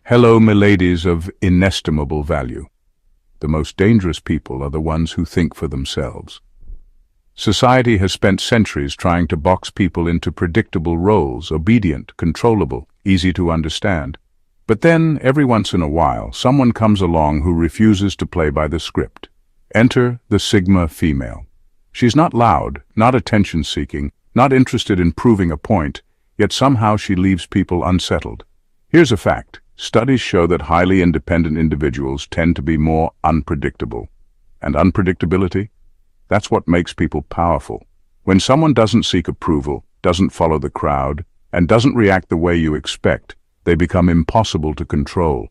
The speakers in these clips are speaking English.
Hello, miladies of inestimable value. The most dangerous people are the ones who think for themselves. Society has spent centuries trying to box people into predictable roles, obedient, controllable, easy to understand. But then, every once in a while, someone comes along who refuses to play by the script. Enter the Sigma female. She's not loud, not attention-seeking, not interested in proving a point, yet somehow she leaves people unsettled. Here's a fact. Studies show that highly independent individuals tend to be more unpredictable. And unpredictability? That's what makes people powerful. When someone doesn't seek approval, doesn't follow the crowd, and doesn't react the way you expect, they become impossible to control.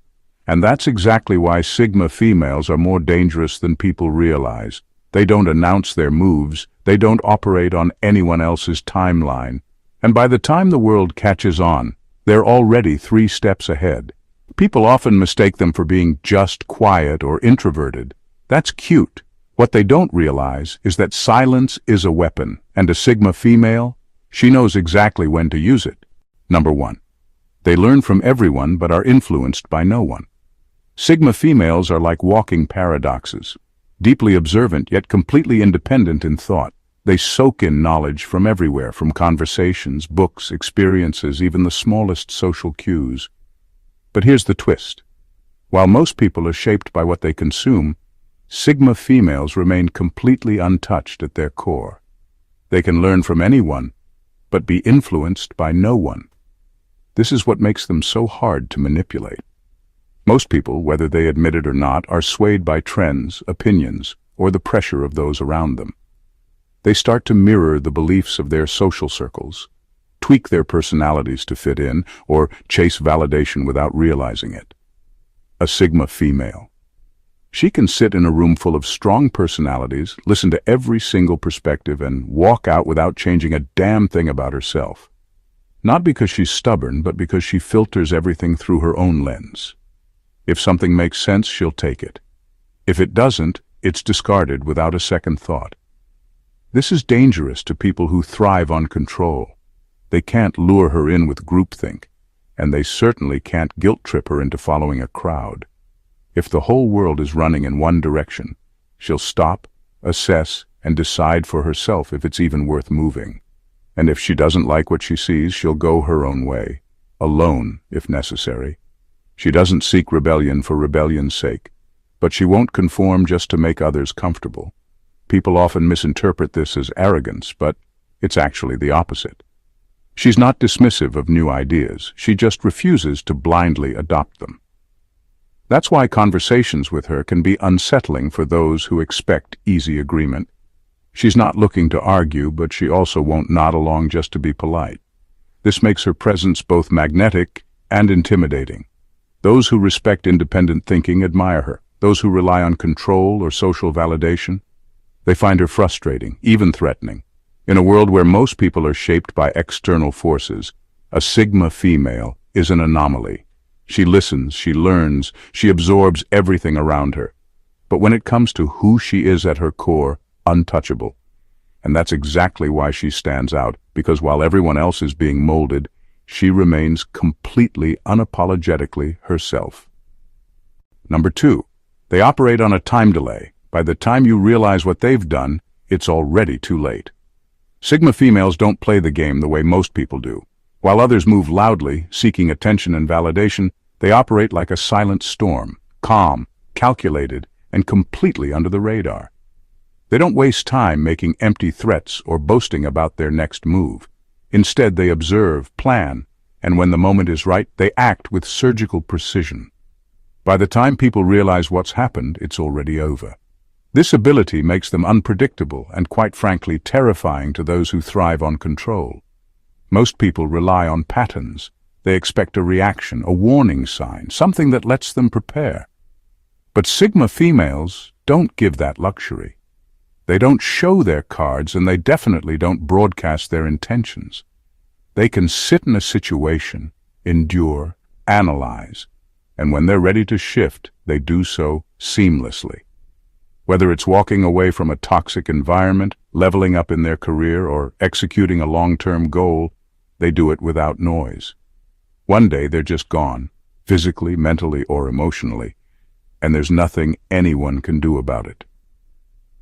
And that's exactly why Sigma females are more dangerous than people realize. They don't announce their moves, they don't operate on anyone else's timeline. And by the time the world catches on, they're already 3 steps ahead. People often mistake them for being just quiet or introverted. That's cute. What they don't realize is that silence is a weapon, and a Sigma female, she knows exactly when to use it. Number 1. They learn from everyone but are influenced by no one. Sigma females are like walking paradoxes, deeply observant yet completely independent in thought. They soak in knowledge from everywhere, from conversations, books, experiences, even the smallest social cues. But here's the twist. While most people are shaped by what they consume, Sigma females remain completely untouched at their core. They can learn from anyone, but be influenced by no one. This is what makes them so hard to manipulate. Most people, whether they admit it or not, are swayed by trends, opinions, or the pressure of those around them. They start to mirror the beliefs of their social circles, tweak their personalities to fit in, or chase validation without realizing it. A Sigma female. She can sit in a room full of strong personalities, listen to every single perspective, and walk out without changing a damn thing about herself. Not because she's stubborn, but because she filters everything through her own lens. If something makes sense, she'll take it. If it doesn't, it's discarded without a second thought. This is dangerous to people who thrive on control. They can't lure her in with groupthink, and they certainly can't guilt-trip her into following a crowd. If the whole world is running in one direction, she'll stop, assess, and decide for herself if it's even worth moving. And if she doesn't like what she sees, she'll go her own way, alone if necessary. She doesn't seek rebellion for rebellion's sake, but she won't conform just to make others comfortable. People often misinterpret this as arrogance, but it's actually the opposite. She's not dismissive of new ideas, she just refuses to blindly adopt them. That's why conversations with her can be unsettling for those who expect easy agreement. She's not looking to argue, but she also won't nod along just to be polite. This makes her presence both magnetic and intimidating. Those who respect independent thinking admire her. Those who rely on control or social validation, they find her frustrating, even threatening. In a world where most people are shaped by external forces, a Sigma female is an anomaly. She listens, she learns, she absorbs everything around her. But when it comes to who she is at her core, untouchable. And that's exactly why she stands out, because while everyone else is being molded, she remains completely, unapologetically herself. Number 2, they operate on a time delay. By the time you realize what they've done, it's already too late. Sigma females don't play the game the way most people do. While others move loudly, seeking attention and validation, they operate like a silent storm, calm, calculated, and completely under the radar. They don't waste time making empty threats or boasting about their next move. Instead, they observe, plan, and when the moment is right, they act with surgical precision. By the time people realize what's happened, it's already over. This ability makes them unpredictable and, quite frankly, terrifying to those who thrive on control. Most people rely on patterns. They expect a reaction, a warning sign, something that lets them prepare. But Sigma females don't give that luxury. They don't show their cards, and they definitely don't broadcast their intentions. They can sit in a situation, endure, analyze, and when they're ready to shift, they do so seamlessly. Whether it's walking away from a toxic environment, leveling up in their career, or executing a long-term goal, they do it without noise. One day they're just gone, physically, mentally, or emotionally, and there's nothing anyone can do about it.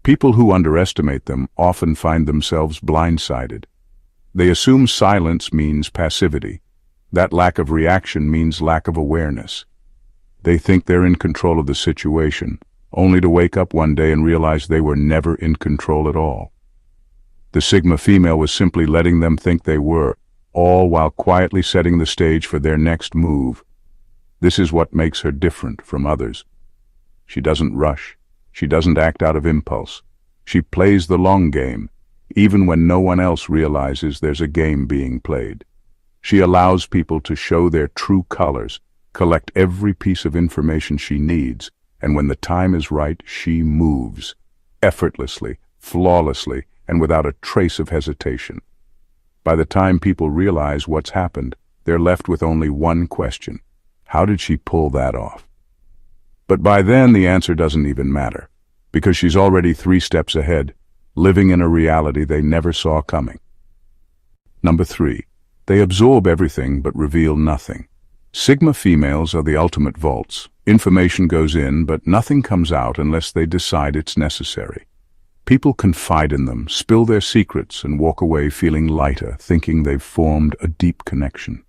People who underestimate them often find themselves blindsided. They assume silence means passivity. That lack of reaction means lack of awareness. They think they're in control of the situation, only to wake up one day and realize they were never in control at all. The Sigma female was simply letting them think they were, all while quietly setting the stage for their next move. This is what makes her different from others. She doesn't rush. She doesn't act out of impulse. She plays the long game, even when no one else realizes there's a game being played. She allows people to show their true colors, collect every piece of information she needs, and when the time is right, she moves, effortlessly, flawlessly, and without a trace of hesitation. By the time people realize what's happened, they're left with only one question: how did she pull that off? But by then the answer doesn't even matter, because she's already 3 steps ahead, living in a reality they never saw coming. Number 3. They absorb everything but reveal nothing. Sigma females are the ultimate vaults. Information goes in, but nothing comes out unless they decide it's necessary. People confide in them, spill their secrets, and walk away feeling lighter, thinking they've formed a deep connection.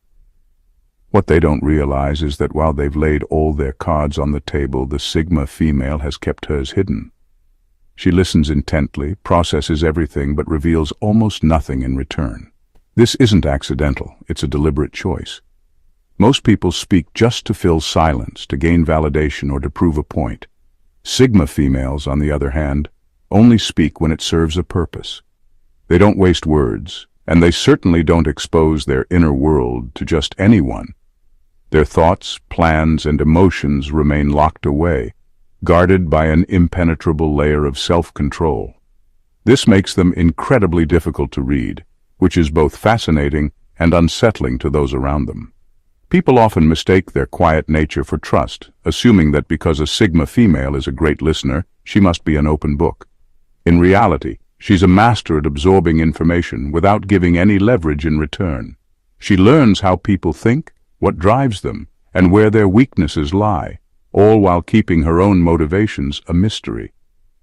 What they don't realize is that while they've laid all their cards on the table, the Sigma female has kept hers hidden. She listens intently, processes everything, but reveals almost nothing in return. This isn't accidental, it's a deliberate choice. Most people speak just to fill silence, to gain validation, or to prove a point. Sigma females, on the other hand, only speak when it serves a purpose. They don't waste words, and they certainly don't expose their inner world to just anyone. Their thoughts, plans, and emotions remain locked away, guarded by an impenetrable layer of self-control. This makes them incredibly difficult to read, which is both fascinating and unsettling to those around them. People often mistake their quiet nature for trust, assuming that because a Sigma female is a great listener, she must be an open book. In reality, she's a master at absorbing information without giving any leverage in return. She learns how people think, what drives them, and where their weaknesses lie, all while keeping her own motivations a mystery.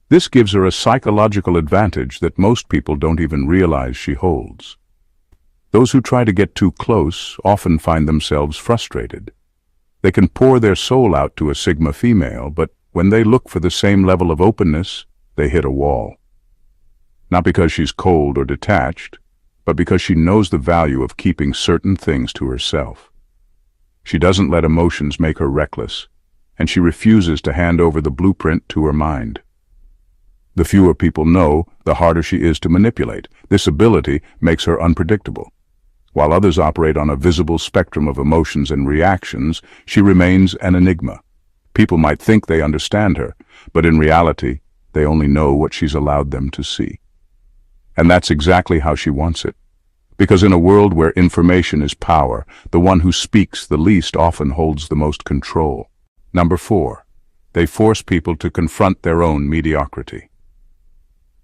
This gives her a psychological advantage that most people don't even realize she holds. Those who try to get too close often find themselves frustrated. They can pour their soul out to a Sigma female, but when they look for the same level of openness, they hit a wall. Not because she's cold or detached, but because she knows the value of keeping certain things to herself. She doesn't let emotions make her reckless, and she refuses to hand over the blueprint to her mind. The fewer people know, the harder she is to manipulate. This ability makes her unpredictable. While others operate on a visible spectrum of emotions and reactions, she remains an enigma. People might think they understand her, but in reality, they only know what she's allowed them to see. And that's exactly how she wants it. Because in a world where information is power, the one who speaks the least often holds the most control. Number 4. They force people to confront their own mediocrity.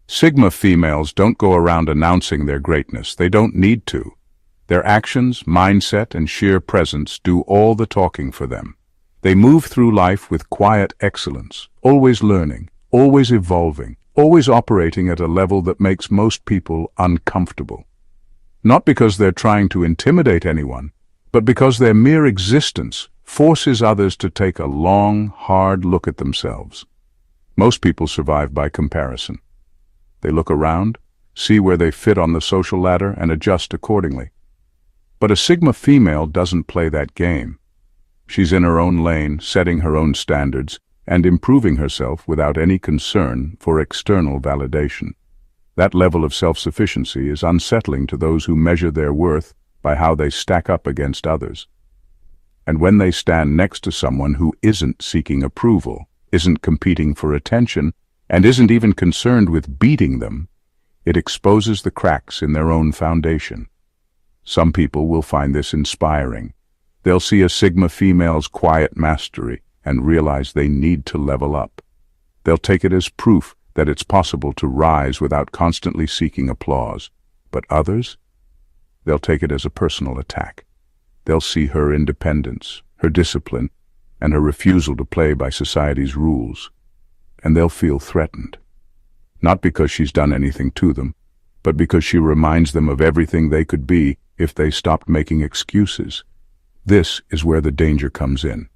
Sigma females don't go around announcing their greatness. They don't need to. Their actions, mindset, and sheer presence do all the talking for them. They move through life with quiet excellence, always learning, always evolving, always operating at a level that makes most people uncomfortable. Not because they're trying to intimidate anyone, but because their mere existence forces others to take a long, hard look at themselves. Most people survive by comparison. They look around, see where they fit on the social ladder, and adjust accordingly. But a Sigma female doesn't play that game. She's in her own lane, setting her own standards, and improving herself without any concern for external validation. That level of self-sufficiency is unsettling to those who measure their worth by how they stack up against others. And when they stand next to someone who isn't seeking approval, isn't competing for attention, and isn't even concerned with beating them, it exposes the cracks in their own foundation. Some people will find this inspiring. They'll see a Sigma female's quiet mastery and realize they need to level up. They'll take it as proof that it's possible to rise without constantly seeking applause. But others? They'll take it as a personal attack. They'll see her independence, her discipline, and her refusal to play by society's rules. And they'll feel threatened. Not because she's done anything to them, but because she reminds them of everything they could be if they stopped making excuses. This is where the danger comes in.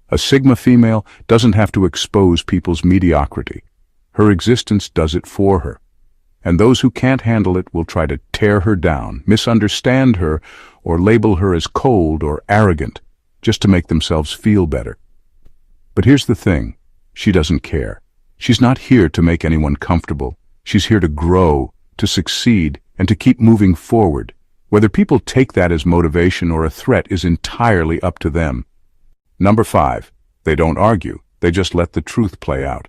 A Sigma female doesn't have to expose people's mediocrity. Her existence does it for her. And those who can't handle it will try to tear her down, misunderstand her, or label her as cold or arrogant, just to make themselves feel better. But here's the thing, she doesn't care. She's not here to make anyone comfortable. She's here to grow, to succeed, and to keep moving forward. Whether people take that as motivation or a threat is entirely up to them. Number 5, they don't argue, they just let the truth play out.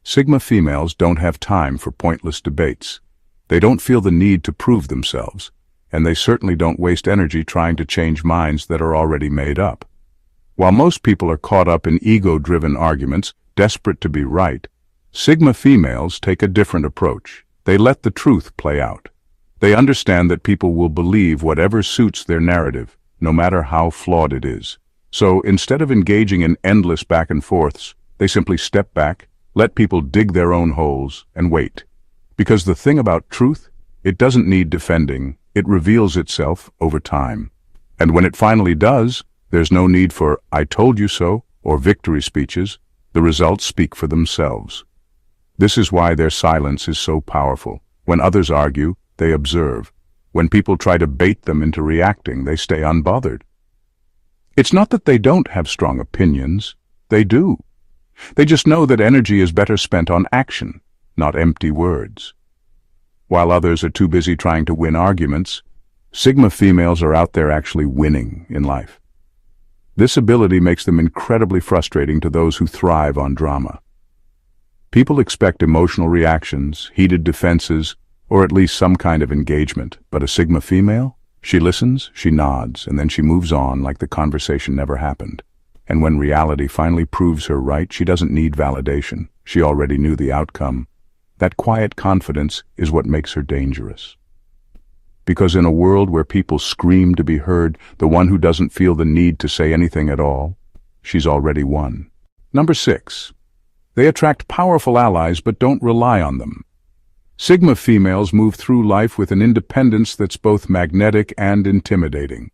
Sigma females don't have time for pointless debates. They don't feel the need to prove themselves, and they certainly don't waste energy trying to change minds that are already made up. While most people are caught up in ego-driven arguments, desperate to be right, Sigma females take a different approach. They let the truth play out. They understand that people will believe whatever suits their narrative, no matter how flawed it is. So instead of engaging in endless back and forths, they simply step back, let people dig their own holes, and wait. Because the thing about truth, it doesn't need defending, it reveals itself over time. And when it finally does, there's no need for "I told you so" or victory speeches. The results speak for themselves. This is why their silence is so powerful. When others argue, they observe. When people try to bait them into reacting, they stay unbothered. It's not that they don't have strong opinions. They do. They just know that energy is better spent on action, not empty words. While others are too busy trying to win arguments, Sigma females are out there actually winning in life. This ability makes them incredibly frustrating to those who thrive on drama. People expect emotional reactions, heated defenses, or at least some kind of engagement. But a Sigma female? She listens, she nods, and then she moves on like the conversation never happened. And when reality finally proves her right, she doesn't need validation. She already knew the outcome. That quiet confidence is what makes her dangerous. Because in a world where people scream to be heard, the one who doesn't feel the need to say anything at all, she's already won. Number 6. They attract powerful allies but don't rely on them. Sigma females move through life with an independence that's both magnetic and intimidating.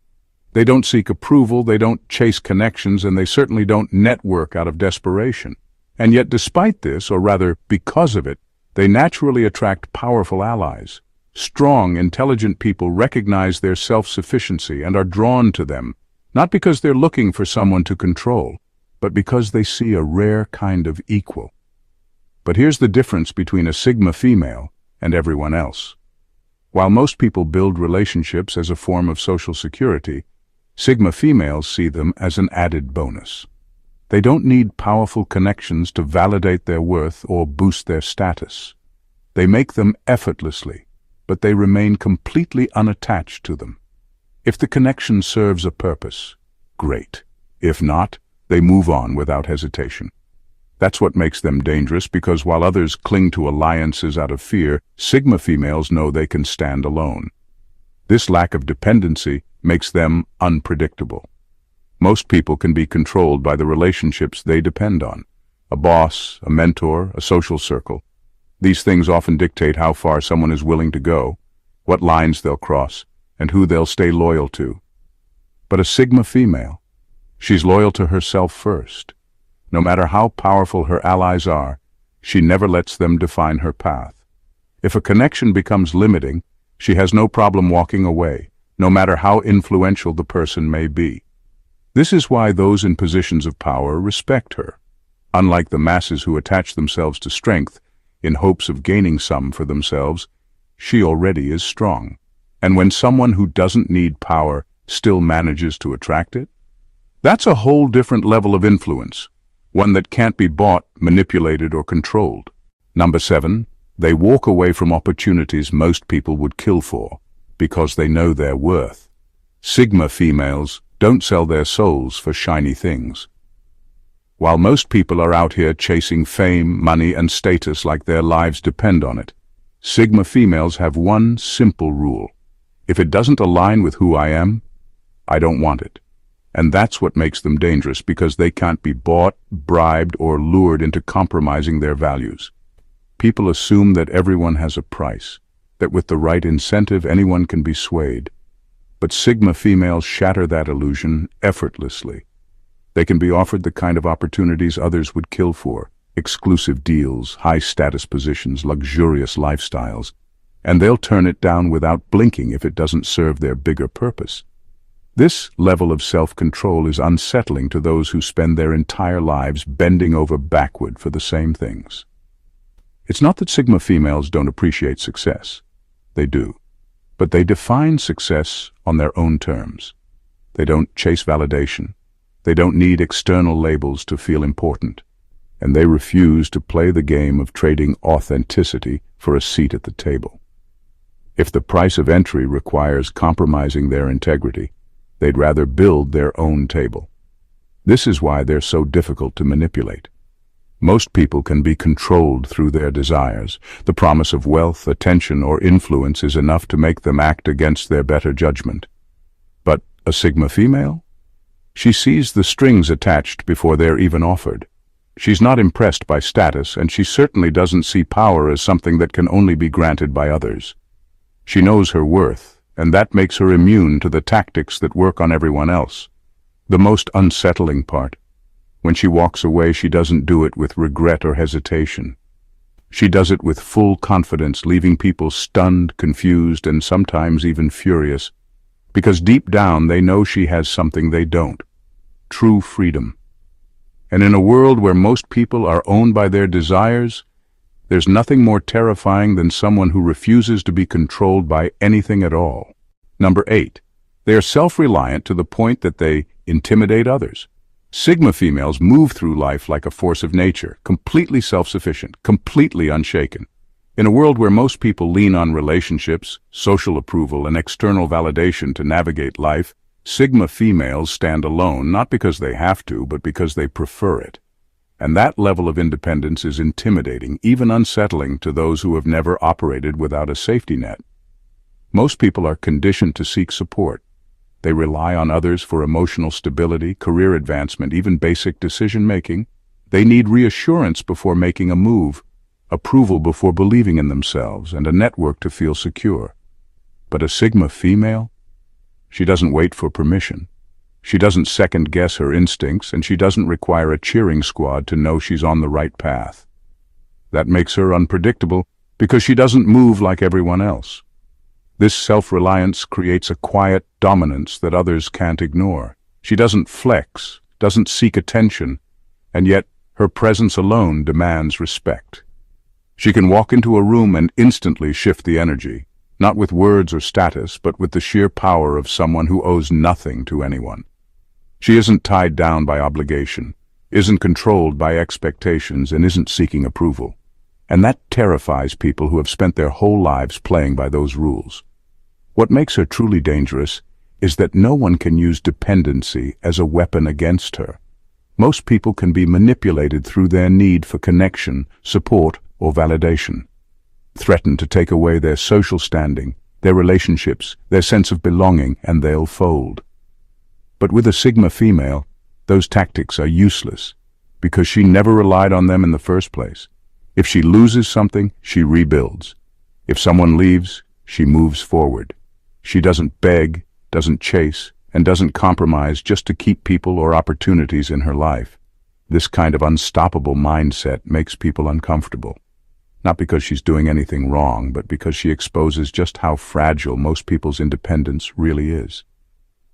They don't seek approval, they don't chase connections, and they certainly don't network out of desperation. And yet despite this, or rather because of it, they naturally attract powerful allies. Strong, intelligent people recognize their self-sufficiency and are drawn to them, not because they're looking for someone to control, but because they see a rare kind of equal. But here's the difference between a Sigma female and everyone else. While most people build relationships as a form of social security, Sigma females see them as an added bonus. They don't need powerful connections to validate their worth or boost their status. They make them effortlessly, but they remain completely unattached to them. If the connection serves a purpose, great. If not, they move on without hesitation. That's what makes them dangerous, because while others cling to alliances out of fear, Sigma females know they can stand alone. This lack of dependency makes them unpredictable. Most people can be controlled by the relationships they depend on. A boss, a mentor, a social circle. These things often dictate how far someone is willing to go, what lines they'll cross, and who they'll stay loyal to. But a Sigma female, she's loyal to herself first. No matter how powerful her allies are, she never lets them define her path. If a connection becomes limiting, she has no problem walking away, no matter how influential the person may be. This is why those in positions of power respect her. Unlike the masses who attach themselves to strength in hopes of gaining some for themselves, she already is strong. And when someone who doesn't need power still manages to attract it, that's a whole different level of influence. One that can't be bought, manipulated, or controlled. Number 7, they walk away from opportunities most people would kill for, because they know their worth. Sigma females don't sell their souls for shiny things. While most people are out here chasing fame, money, and status like their lives depend on it, Sigma females have one simple rule. If it doesn't align with who I am, I don't want it. And that's what makes them dangerous, because they can't be bought, bribed, or lured into compromising their values. People assume that everyone has a price, that with the right incentive anyone can be swayed. But Sigma females shatter that illusion effortlessly. They can be offered the kind of opportunities others would kill for: exclusive deals, high-status positions, luxurious lifestyles, and they'll turn it down without blinking if it doesn't serve their bigger purpose. This level of self-control is unsettling to those who spend their entire lives bending over backward for the same things. It's not that Sigma females don't appreciate success. They do. But they define success on their own terms. They don't chase validation. They don't need external labels to feel important. And they refuse to play the game of trading authenticity for a seat at the table. If the price of entry requires compromising their integrity, they'd rather build their own table. This is why they're so difficult to manipulate. Most people can be controlled through their desires. The promise of wealth, attention, or influence is enough to make them act against their better judgment. But a Sigma female? She sees the strings attached before they're even offered. She's not impressed by status, and she certainly doesn't see power as something that can only be granted by others. She knows her worth, and that makes her immune to the tactics that work on everyone else. The most unsettling part: when she walks away, she doesn't do it with regret or hesitation. She does it with full confidence, leaving people stunned, confused, and sometimes even furious, because deep down they know she has something they don't: true freedom. And in a world where most people are owned by their desires, there's nothing more terrifying than someone who refuses to be controlled by anything at all. Number 8. They are self-reliant to the point that they intimidate others. Sigma females move through life like a force of nature, completely self-sufficient, completely unshaken. In a world where most people lean on relationships, social approval, and external validation to navigate life, Sigma females stand alone, not because they have to, but because they prefer it. And that level of independence is intimidating, even unsettling to those who have never operated without a safety net. Most people are conditioned to seek support. They rely on others for emotional stability, career advancement, even basic decision-making. They need reassurance before making a move, approval before believing in themselves, and a network to feel secure. But a Sigma female? She doesn't wait for permission. She doesn't second-guess her instincts, and she doesn't require a cheering squad to know she's on the right path. That makes her unpredictable, because she doesn't move like everyone else. This self-reliance creates a quiet dominance that others can't ignore. She doesn't flex, doesn't seek attention, and yet her presence alone demands respect. She can walk into a room and instantly shift the energy, not with words or status, but with the sheer power of someone who owes nothing to anyone. She isn't tied down by obligation, isn't controlled by expectations, and isn't seeking approval. And that terrifies people who have spent their whole lives playing by those rules. What makes her truly dangerous is that no one can use dependency as a weapon against her. Most people can be manipulated through their need for connection, support, or validation. Threaten to take away their social standing, their relationships, their sense of belonging, and they'll fold. But with a Sigma female, those tactics are useless, because she never relied on them in the first place. If she loses something, she rebuilds. If someone leaves, she moves forward. She doesn't beg, doesn't chase, and doesn't compromise just to keep people or opportunities in her life. This kind of unstoppable mindset makes people uncomfortable. Not because she's doing anything wrong, but because she exposes just how fragile most people's independence really is.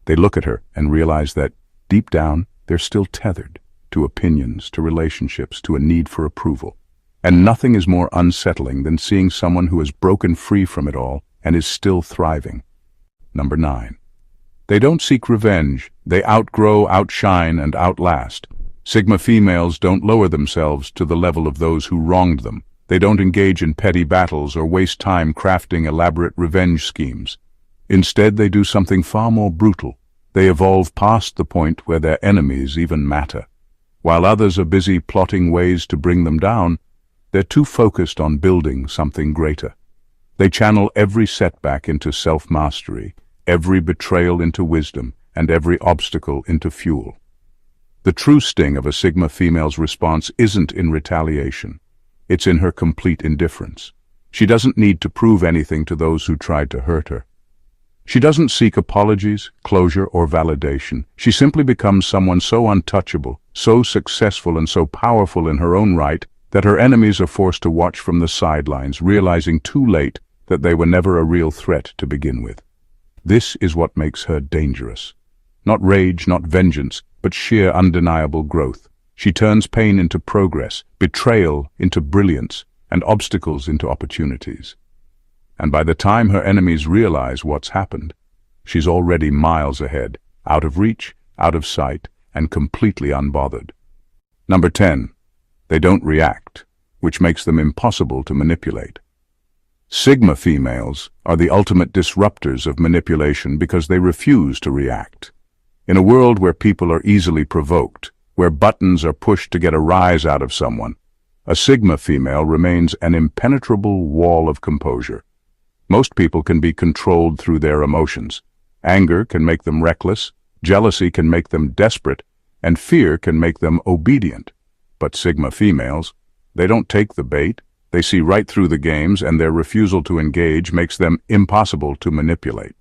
They look at her and realize that, deep down, they're still tethered to opinions, to relationships, to a need for approval. And nothing is more unsettling than seeing someone who has broken free from it all and is still thriving. Number 9. They don't seek revenge. They outgrow, outshine, and outlast. Sigma females don't lower themselves to the level of those who wronged them. They don't engage in petty battles or waste time crafting elaborate revenge schemes. Instead, they do something far more brutal. They evolve past the point where their enemies even matter. While others are busy plotting ways to bring them down, they're too focused on building something greater. They channel every setback into self-mastery, every betrayal into wisdom, and every obstacle into fuel. The true sting of a Sigma female's response isn't in retaliation. It's in her complete indifference. She doesn't need to prove anything to those who tried to hurt her. She doesn't seek apologies, closure, or validation. She simply becomes someone so untouchable, so successful, and so powerful in her own right that her enemies are forced to watch from the sidelines, realizing too late that they were never a real threat to begin with. This is what makes her dangerous. Not rage, not vengeance, but sheer undeniable growth. She turns pain into progress, betrayal into brilliance, and obstacles into opportunities. And by the time her enemies realize what's happened, she's already miles ahead, out of reach, out of sight, and completely unbothered. Number 10. They don't react, which makes them impossible to manipulate. Sigma females are the ultimate disruptors of manipulation because they refuse to react. In a world where people are easily provoked, where buttons are pushed to get a rise out of someone, a Sigma female remains an impenetrable wall of composure. Most people can be controlled through their emotions. Anger can make them reckless, jealousy can make them desperate, and fear can make them obedient. But Sigma females, they don't take the bait. They see right through the games, and their refusal to engage makes them impossible to manipulate.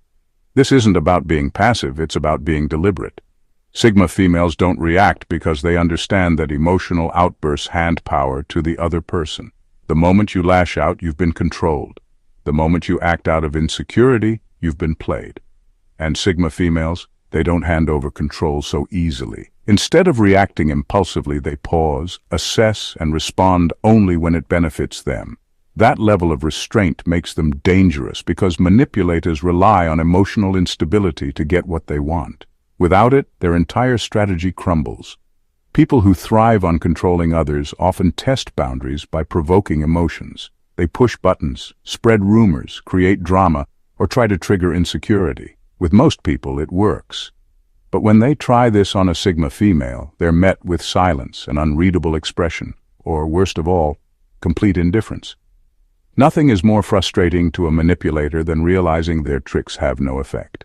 This isn't about being passive, it's about being deliberate. Sigma females don't react because they understand that emotional outbursts hand power to the other person. The moment you lash out, you've been controlled. The moment you act out of insecurity, you've been played. And Sigma females, they don't hand over control so easily. Instead of reacting impulsively, they pause, assess, and respond only when it benefits them. That level of restraint makes them dangerous because manipulators rely on emotional instability to get what they want. Without it, their entire strategy crumbles. People who thrive on controlling others often test boundaries by provoking emotions. They push buttons, spread rumors, create drama, or try to trigger insecurity. With most people, it works. But when they try this on a Sigma female, they're met with silence, an unreadable expression, or worst of all, complete indifference. Nothing is more frustrating to a manipulator than realizing their tricks have no effect.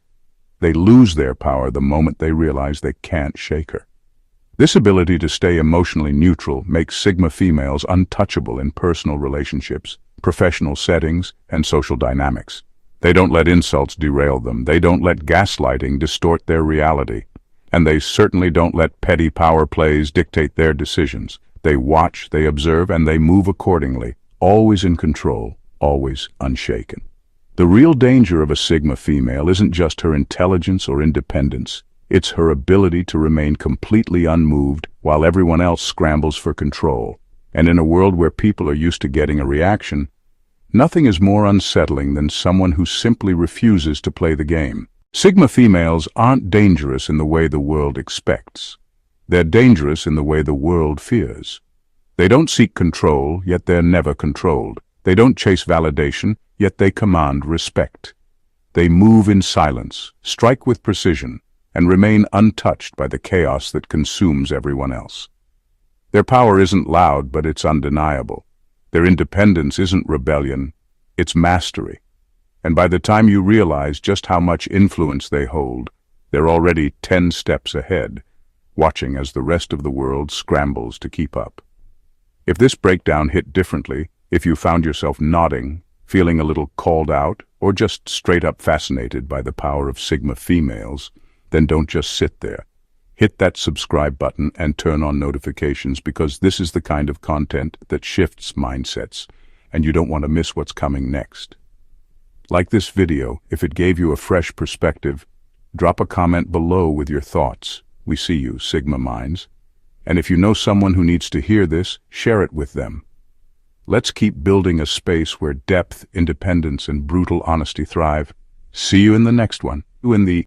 They lose their power the moment they realize they can't shake her. This ability to stay emotionally neutral makes Sigma females untouchable in personal relationships, professional settings, and social dynamics. They don't let insults derail them. They don't let gaslighting distort their reality. And they certainly don't let petty power plays dictate their decisions. They watch, they observe, and they move accordingly, always in control, always unshaken. The real danger of a Sigma female isn't just her intelligence or independence. It's her ability to remain completely unmoved while everyone else scrambles for control. And in a world where people are used to getting a reaction, nothing is more unsettling than someone who simply refuses to play the game. Sigma females aren't dangerous in the way the world expects. They're dangerous in the way the world fears. They don't seek control, yet they're never controlled. They don't chase validation, yet they command respect. They move in silence, strike with precision, and remain untouched by the chaos that consumes everyone else. Their power isn't loud, but it's undeniable. Their independence isn't rebellion, it's mastery. And by the time you realize just how much influence they hold, they're already 10 steps ahead, watching as the rest of the world scrambles to keep up. If this breakdown hit differently, if you found yourself nodding, feeling a little called out, or just straight up fascinated by the power of Sigma females, then don't just sit there. Hit that subscribe button and turn on notifications, because this is the kind of content that shifts mindsets, and you don't want to miss what's coming next. Like this video, if it gave you a fresh perspective, drop a comment below with your thoughts. We see you, Sigma minds. And if you know someone who needs to hear this, share it with them. Let's keep building a space where depth, independence, and brutal honesty thrive. See you in the next one. In the